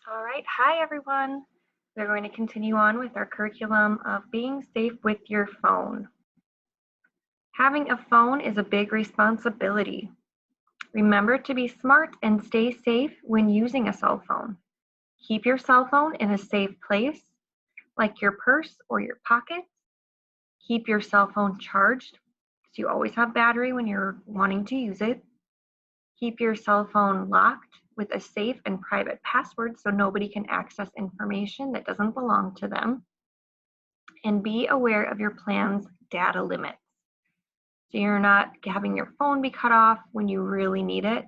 All right, hi everyone. We're going to continue on with our curriculum of being safe with your phone. Having a phone is a big responsibility. Remember to be smart and stay safe when using a cell phone. Keep your cell phone in a safe place, like your purse or your pocket. Keep your cell phone charged, so you always have battery when you're wanting to use it. Keep your cell phone locked with a safe and private password so nobody can access information that doesn't belong to them. And be aware of your plan's data limits. So you're not having your phone be cut off when you really need it.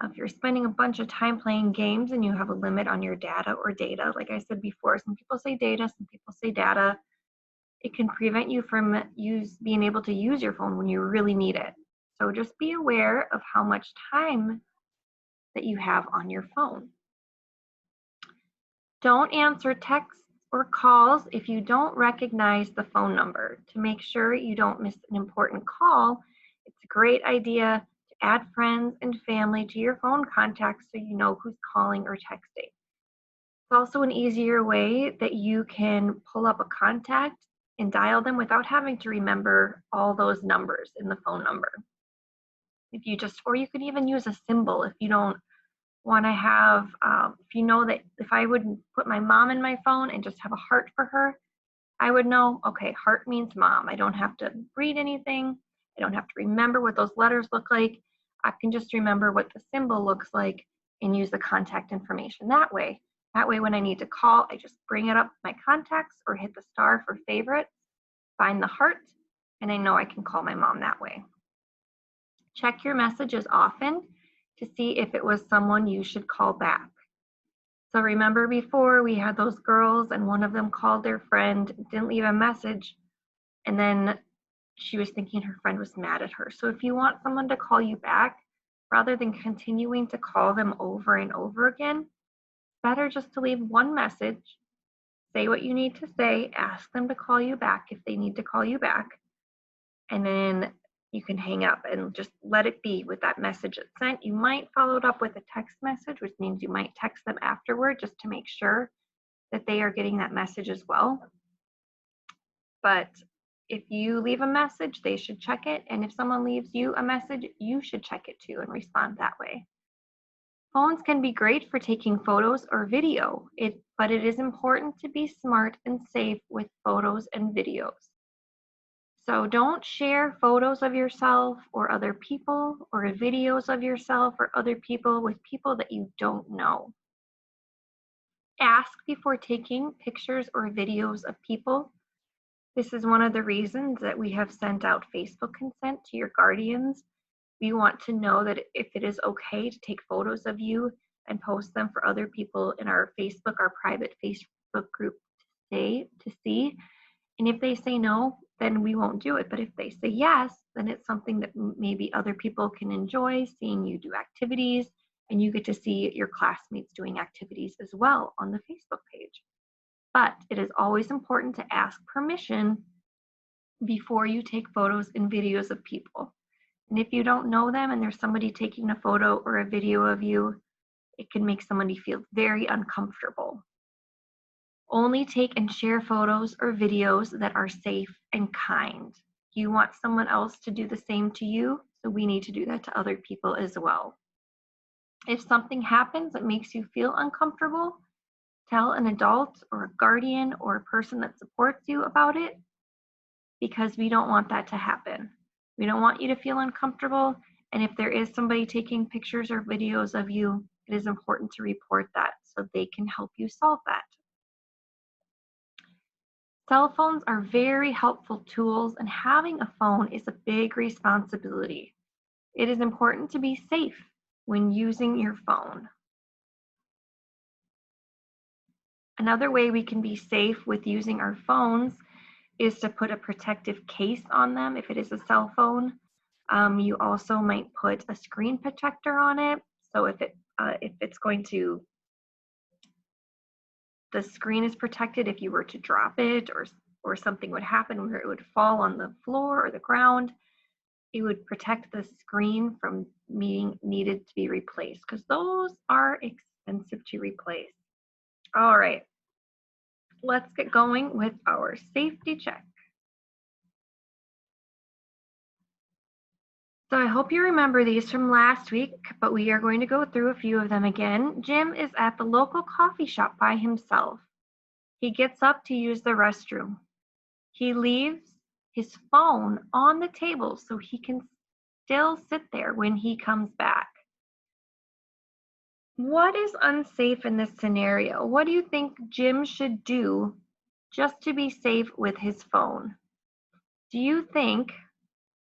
If you're spending a bunch of time playing games and you have a limit on your data or data, like I said before, some people say data, some people say data, it can prevent you from being able to use your phone when you really need it. So just be aware of how much time that you have on your phone. Don't answer texts or calls if you don't recognize the phone number. To make sure you don't miss an important call, it's a great idea to add friends and family to your phone contacts so you know who's calling or texting. It's also an easier way that you can pull up a contact and dial them without having to remember all those numbers in the phone number. Or you could even use a symbol if you don't want to have, if you know that if I would put my mom in my phone and just have a heart for her, I would know, okay, heart means mom. I don't have to read anything. I don't have to remember what those letters look like. I can just remember what the symbol looks like and use the contact information that way. That way, when I need to call, I just bring it up my contacts or hit the star for favorites, find the heart, and I know I can call my mom that way. Check your messages often to see if it was someone you should call back. So remember before we had those girls and one of them called their friend, didn't leave a message, and then she was thinking her friend was mad at her. So if you want someone to call you back, rather than continuing to call them over and over again, better just to leave one message, say what you need to say, ask them to call you back if they need to call you back, and then you can hang up and just let it be with that message that's sent. You might follow it up with a text message, which means you might text them afterward just to make sure that they are getting that message as well. But if you leave a message, they should check it. And if someone leaves you a message, you should check it too and respond that way. Phones can be great for taking photos or video, but it is important to be smart and safe with photos and videos. So don't share photos of yourself or other people or videos of yourself or other people with people that you don't know. Ask before taking pictures or videos of people. This is one of the reasons that we have sent out Facebook consent to your guardians. We want to know that if it is okay to take photos of you and post them for other people in our private Facebook group to see. And if they say no, then we won't do it. But if they say yes, then it's something that maybe other people can enjoy seeing you do activities, and you get to see your classmates doing activities as well on the Facebook page. But it is always important to ask permission before you take photos and videos of people. And if you don't know them and there's somebody taking a photo or a video of you, it can make somebody feel very uncomfortable. Only take and share photos or videos that are safe and kind. You want someone else to do the same to you, so we need to do that to other people as well. If something happens that makes you feel uncomfortable, tell an adult or a guardian or a person that supports you about it, because we don't want that to happen. We don't want you to feel uncomfortable, and if there is somebody taking pictures or videos of you, it is important to report that so they can help you solve that. Cell phones are very helpful tools, and having a phone is a big responsibility. It is important to be safe when using your phone. Another way we can be safe with using our phones is to put a protective case on them if it is a cell phone. You also might put a screen protector on it. So if it's going to, the screen is protected if you were to drop it or something would happen where it would fall on the floor or the ground. It would protect the screen from being needed to be replaced because those are expensive to replace. All right, let's get going with our safety check. So I hope you remember these from last week, but we are going to go through a few of them again. Jim is at the local coffee shop by himself. He gets up to use the restroom. He leaves his phone on the table so he can still sit there when he comes back. What is unsafe in this scenario? What do you think Jim should do just to be safe with his phone? Do you think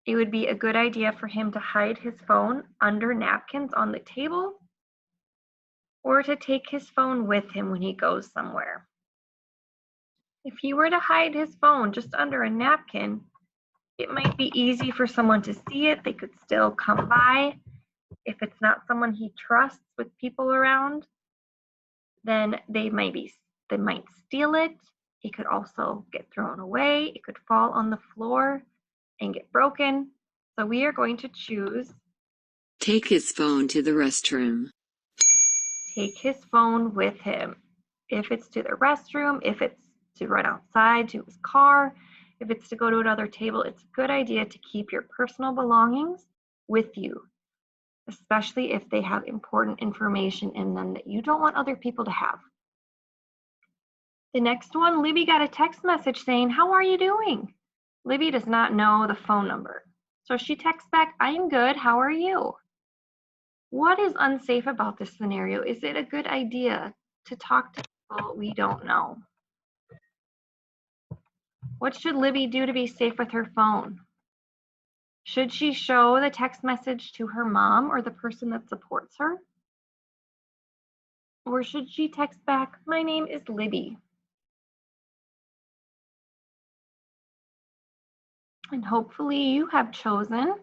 it would be a good idea for him to hide his phone under napkins on the table, or to take his phone with him when he goes somewhere? If he were to hide his phone just under a napkin, it might be easy for someone to see it. They could still come by. If it's not someone he trusts with people around, then they might steal it. It could also get thrown away. It could fall on the floor and get broken. So we are going to choose take his phone to the restroom. Take his phone with him. If it's to the restroom, if it's to run outside to his car, if it's to go to another table, it's a good idea to keep your personal belongings with you, especially if they have important information in them that you don't want other people to have. The next one, Libby got a text message saying, "How are you doing?" Libby does not know the phone number. So she texts back, "I am good, how are you?" What is unsafe about this scenario? Is it a good idea to talk to people we don't know? What should Libby do to be safe with her phone? Should she show the text message to her mom or the person that supports her? Or should she text back, "My name is Libby"? And hopefully you have chosen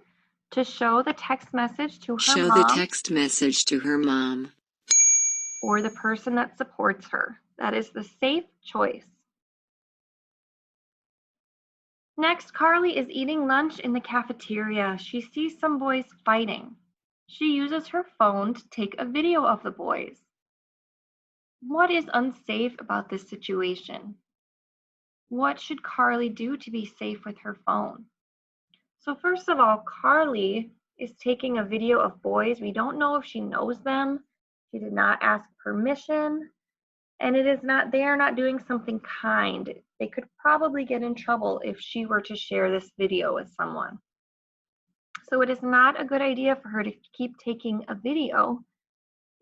to show the text message to her Show mom. the text message to her mom. Or the person that supports her. That is the safe choice. Next, Carly is eating lunch in the cafeteria. She sees some boys fighting. She uses her phone to take a video of the boys. What is unsafe about this situation? What should Carly do to be safe with her phone? So first of all, Carly is taking a video of boys. We don't know if she knows them. She did not ask permission. And they are not doing something kind. They could probably get in trouble if she were to share this video with someone. So it is not a good idea for her to keep taking a video.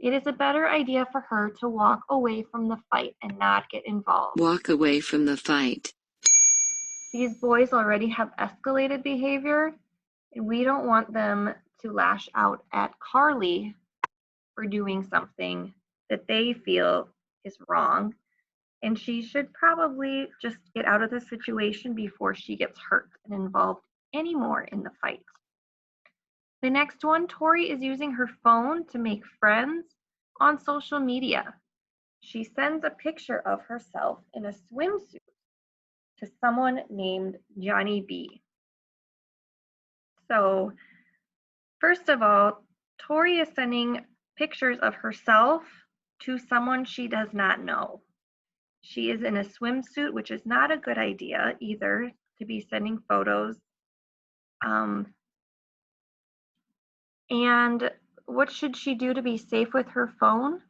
It is a better idea for her to walk away from the fight and not get involved. Walk away from the fight. These boys already have escalated behavior, and we don't want them to lash out at Carly for doing something that they feel is wrong. And she should probably just get out of the situation before she gets hurt and involved anymore in the fight. The next one, Tori is using her phone to make friends on social media. She sends a picture of herself in a swimsuit to someone named Johnny B. So, first of all, Tori is sending pictures of herself to someone she does not know. She is in a swimsuit, which is not a good idea either to be sending photos. And what should she do to be safe with her phone?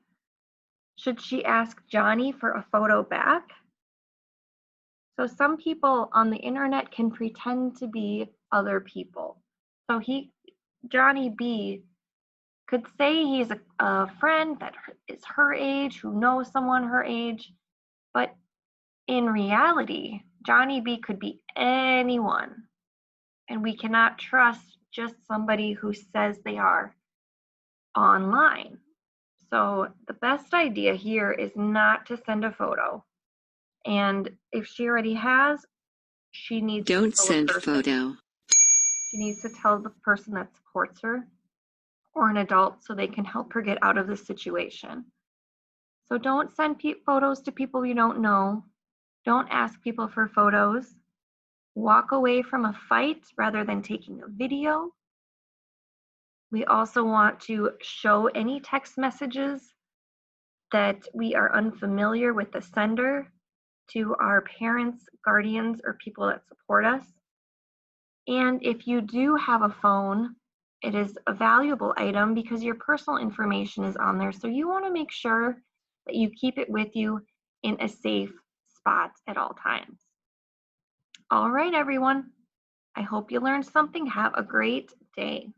Should she ask Johnny for a photo back? So some people on the internet can pretend to be other people. So Johnny B could say he's a friend that is her age, who knows someone her age, but in reality, Johnny B could be anyone, and we cannot trust just somebody who says they are online. So the best idea here is not to send a photo. And if she already has, she needs to Don't tell send the person. photo. She needs to tell the person that supports her or an adult so they can help her get out of this situation. So don't send photos to people you don't know. Don't ask people for photos. Walk away from a fight rather than taking a video. We also want to show any text messages that we are unfamiliar with the sender to our parents, guardians, or people that support us. And if you do have a phone, it is a valuable item because your personal information is on there. So you want to make sure that you keep it with you in a safe spot at all times. All right, everyone. I hope you learned something. Have a great day.